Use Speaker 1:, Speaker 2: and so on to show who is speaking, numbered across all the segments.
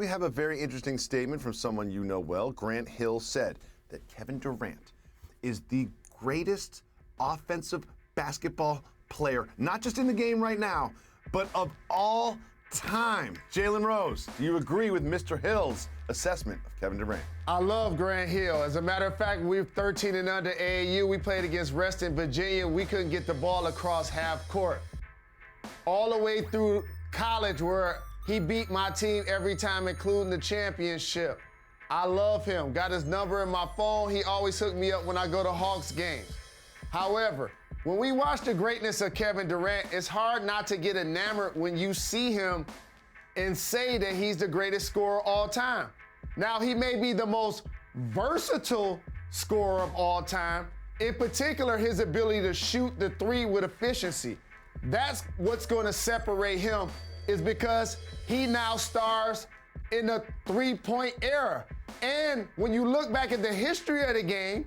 Speaker 1: We have a very interesting statement from someone you know well. Grant Hill said that Kevin Durant is the greatest offensive basketball player, not just in the game right now, but of all time. Jalen Rose, do you agree with Mr. Hill's assessment of Kevin Durant?
Speaker 2: I love Grant Hill. As a matter of fact, we're 13 and under AAU. We played against Reston, Virginia. We couldn't get the ball across half court. All the way through college where he beat my team every time, including the championship. I love him. Got his number in my phone. He always hooked me up when I go to Hawks games. However, when we watch the greatness of Kevin Durant, it's hard not to get enamored when you see him and say that he's the greatest scorer all time. Now, he may be the most versatile scorer of all time. In particular, his ability to shoot the three with efficiency. That's what's going to separate him, is because he now stars in the three-point era. And when you look back at the history of the game,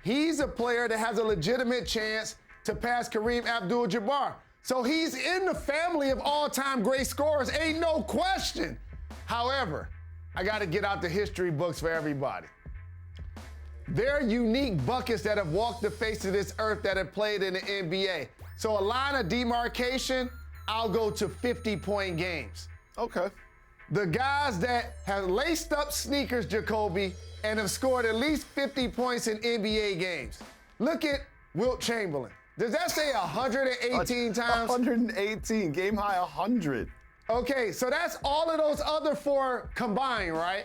Speaker 2: he's a player that has a legitimate chance to pass Kareem Abdul-Jabbar. So he's in the family of all-time great scorers, ain't no question. However, I got to get out the history books for everybody. There are unique buckets that have walked the face of this earth that have played in the NBA. So a line of demarcation, I'll go to 50-point games.
Speaker 1: Okay.
Speaker 2: The guys that have laced up sneakers, Jacoby, and have scored at least 50 points in NBA games. Look at Wilt Chamberlain. Does that say 118 times?
Speaker 1: 118, game high 100.
Speaker 2: Okay, so that's all of those other four combined, right?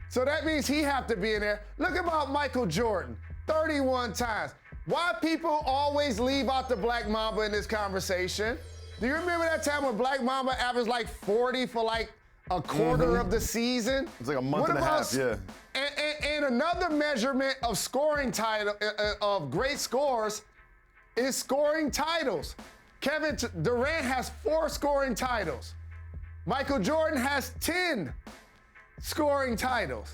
Speaker 2: So that means he have to be in there. Look about Michael Jordan, 31 times. Why people always leave out the Black Mamba in this conversation? Do you remember that time when Black Mamba averaged like 40 for like a quarter of the season?
Speaker 1: It's like a month and a half, yeah.
Speaker 2: And another measurement of scoring title of great scores is scoring titles. Kevin Durant has 4 scoring titles. Michael Jordan has 10 scoring titles.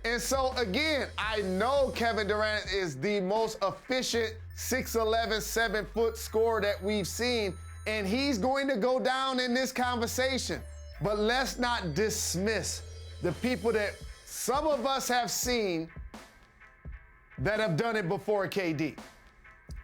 Speaker 2: And so again, I know Kevin Durant is the most efficient 6'11", 7-foot scorer that we've seen, and he's going to go down in this conversation. But let's not dismiss the people that some of us have seen that have done it before KD.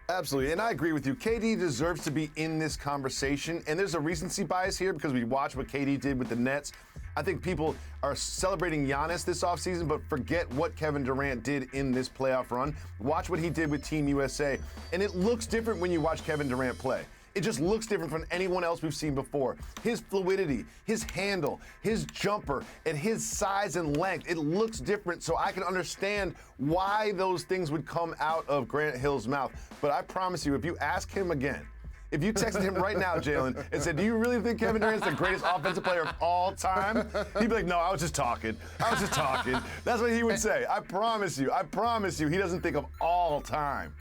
Speaker 1: Absolutely, and I agree with you. KD deserves to be in this conversation, and there's a recency bias here because we watched what KD did with the Nets. I think people are celebrating Giannis this offseason, but forget what Kevin Durant did in this playoff run. Watch what he did with Team USA, and it looks different when you watch Kevin Durant play. It just looks different from anyone else we've seen before. His fluidity, his handle, his jumper, and his size and length, it looks different, so I can understand why those things would come out of Grant Hill's mouth. But I promise you, if you ask him again, if you texted him right now, Jalen, and said, do you really think Kevin Durant's the greatest offensive player of all time? He'd be like, no, I was just talking. I was just talking. That's what he would say. I promise you, he doesn't think of all time.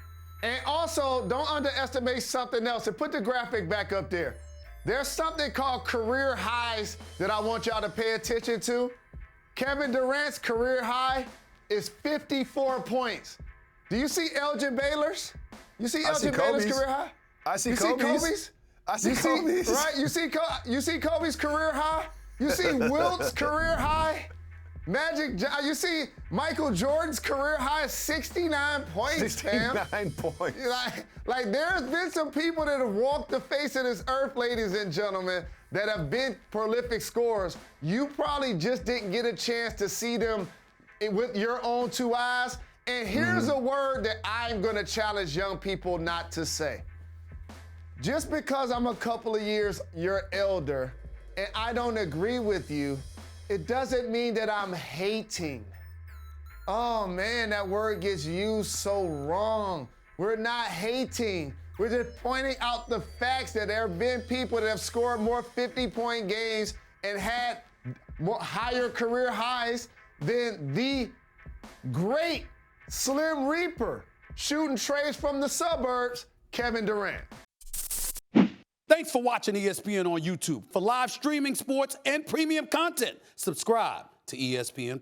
Speaker 2: And also, don't underestimate something else. And put the graphic back up there. There's something called career highs that I want y'all to pay attention to. Kevin Durant's career high is 54 points. Do you see Elgin Baylor's? You see Elgin Baylor's career high?
Speaker 1: I see
Speaker 2: Kobe's.
Speaker 1: I see Kobe's.
Speaker 2: Right? You see Kobe's careir high? You see Wilt's career high? You see Michael Jordan's career high is 69 points,
Speaker 1: 69 points.
Speaker 2: Like there's been some people that have walked the face of this earth, ladies and gentlemen, that have been prolific scorers. You probably just didn't get a chance to see them with your own 2 eyes. And here's a word that I'm gonna challenge young people not to say. Just because I'm a couple of years your elder and I don't agree with you, it doesn't mean that I'm hating. Oh man, that word gets used so wrong. We're not hating. We're just pointing out the facts that there have been people that have scored more 50-point games and had more higher career highs than the great Slim Reaper shooting trays from the suburbs, Kevin Durant.
Speaker 3: Thanks for watching ESPN on YouTube. For live streaming sports and premium content, subscribe to ESPN+.